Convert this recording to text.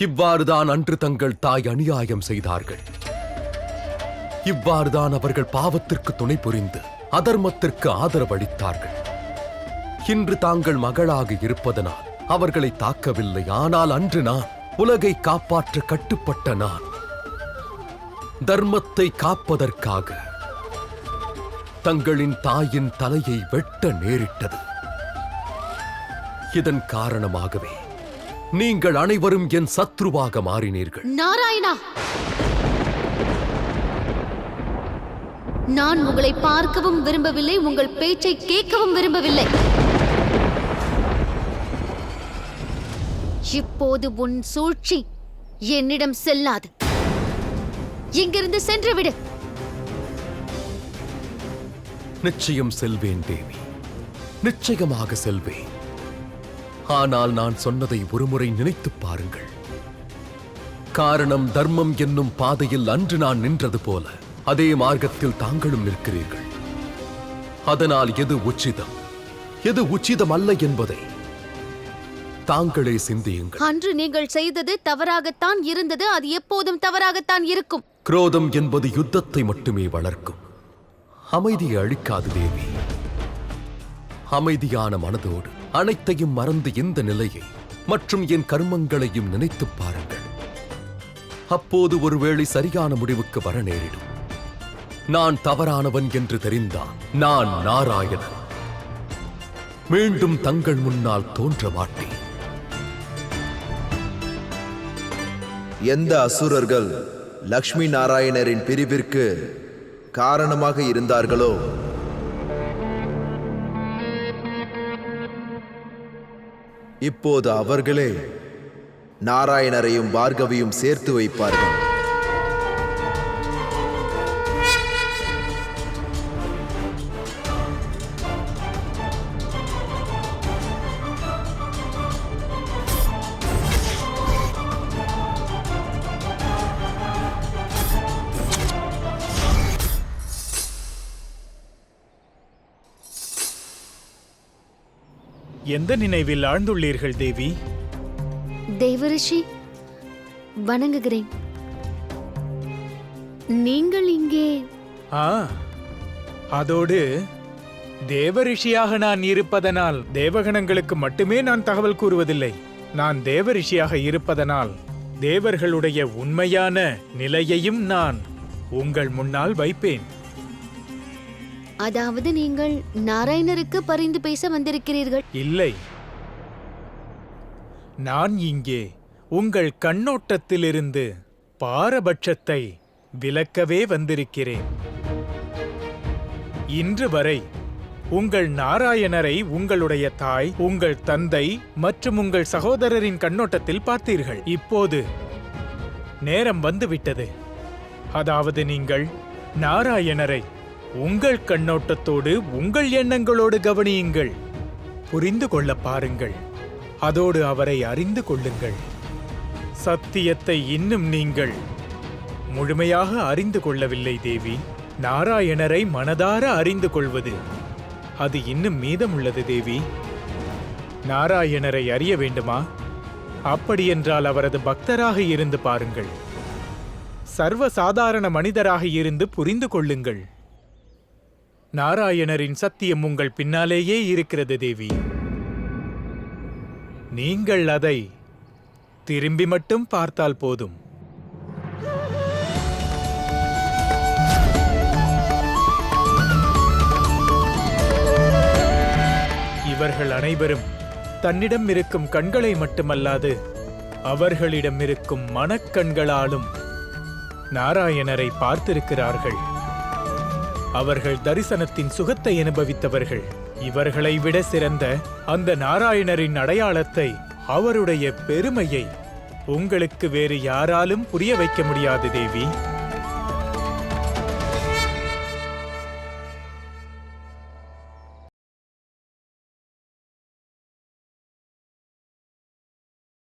இவ்வாறுதான் அன்று தங்கள் தாய் அநியாயம் செய்தார்கள். இவ்வாறுதான் அவர்கள் பாவத்திற்கு துணை புரிந்து அதர்மத்திற்கு ஆதரவளித்தார்கள். இன்று தாங்கள் மகளாக இருப்பதனால் அவர்களை தாக்கவில்லை. ஆனால் அன்று நான் உலகை காப்பாற்ற கட்டுப்பட்ட நான் தர்மத்தை காப்பதற்காக தங்களின் தாயின் தலையை வெட்ட நேரிட்டது. இதன் காரணமாகவே நீங்கள் அனைவரும் என் சத்ருவாக மாறினீர்கள். நாராயணா, நான் உங்களை பார்க்கவும் விரும்பவில்லை, உங்கள் பேச்சை கேட்கவும் விரும்பவில்லை. இப்போது உன் சூழ்ச்சி என்னிடம் செல்லாது. இங்கிருந்து சென்று விடு. நிச்சயம் செல்வேன் தேவி, நிச்சயமாக செல்வேன். ஆனால் நான் சொன்னதை ஒருமுறை நினைத்துப் பாருங்கள். காரணம், தர்மம் என்னும் பாதையில் அன்று நான் நின்றது போல அதே மார்க்கத்தில் தாங்களும் நிற்கிறீர்கள். அதனால் எது உச்சிதம், எது உச்சிதம் அல்ல என்பதை தாங்களே சிந்தியுங்கள். அன்று நீங்கள் செய்தது தவறாகத்தான் இருந்தது, அது எப்போதும் தவறாகத்தான் இருக்கும். குரோதம் என்பது யுத்தத்தை மட்டுமே வளர்க்கும், அமைதியை அழிக்காது தேவி. அமைதியான மனதோடு அனைத்தையும் மறந்து இந்த நிலையை மற்றும் என் கர்மங்களையும் நினைத்துப் பாருங்கள். அப்போது ஒருவேளை சரியான முடிவுக்கு வர நேரிடும். நான் தவறானவன் என்று தெரிந்தான் நான் நாராயணன் மீண்டும் தங்கள் முன்னால் தோன்ற மாட்டேன். எந்த அசுரர்கள் லக்ஷ்மி நாராயணரின் பிரிவிற்கு காரணமாக இருந்தார்களோ இப்போது அவர்களே நாராயணரையும் பார்கவியும் சேர்த்து வைப்பார்கள். எந்த நினைவில் ஆழ்ந்துள்ளீர்கள் தேவி? தேவரிஷி, வணங்குகிறேன். நீங்கள் இங்கே? அதோடு தேவரிஷியாக நான் இருப்பதனால் தேவகணங்களுக்கு மட்டுமே நான் தகவல் கூறுவதில்லை. நான் தேவரிஷியாக இருப்பதனால் தேவர்களுடைய உண்மையான நிலையையும் நான் உங்கள் முன்னால் வைப்பேன். அதாவது நீங்கள் நாராயணருக்கு பரிந்து பேச வந்திருக்கிறீர்கள்? இல்லை, நான் இங்கே உங்கள் கண்ணோட்டத்திலிருந்து பாரபட்சத்தை விலக்கவே வந்திருக்கிறேன். இன்று வரை உங்கள் நாராயணரை உங்களுடைய தாய், உங்கள் தந்தை மற்றும் உங்கள் சகோதரரின் கண்ணோட்டத்தில் பார்த்தீர்கள். இப்போது நேரம் வந்துவிட்டது. அதாவது நீங்கள் நாராயணரை உங்கள் கண்ணோட்டத்தோடு, உங்கள் எண்ணங்களோடு கவனியுங்கள், புரிந்து கொள்ள பாருங்கள், அதோடு அவரை அறிந்து கொள்ளுங்கள். சத்தியத்தை இன்னும் நீங்கள் முழுமையாக அறிந்து கொள்ளவில்லை தேவி. நாராயணரை மனதார அறிந்து கொள்வது அது இன்னும் மீதமுள்ளது தேவி. நாராயணரை அறிய வேண்டுமா? அப்படியென்றால் அவரது பக்தராக இருந்து பாருங்கள். சர்வசாதாரண மனிதராக இருந்து புரிந்து கொள்ளுங்கள். நாராயணரின் சத்தியம் உங்கள் பின்னாலேயே இருக்கிறது தேவி. நீங்கள் அதை திரும்பி மட்டும் பார்த்தால் போதும். இவர்கள் அனைவரும் தன்னிடம் இருக்கும் கண்களை மட்டுமல்லாது அவர்களிடம் இருக்கும் மனக்கண்களாலும் நாராயணரை பார்த்திருக்கிறார்கள். அவர்கள் தரிசனத்தின் சுகத்தை அனுபவித்தவர்கள். இவர்களை விட சிறந்த அந்த நாராயணரின் அடையாளத்தை, அவருடைய பெருமையை உங்களுக்கு வேறு யாராலும் புரிய வைக்க முடியாது தேவி.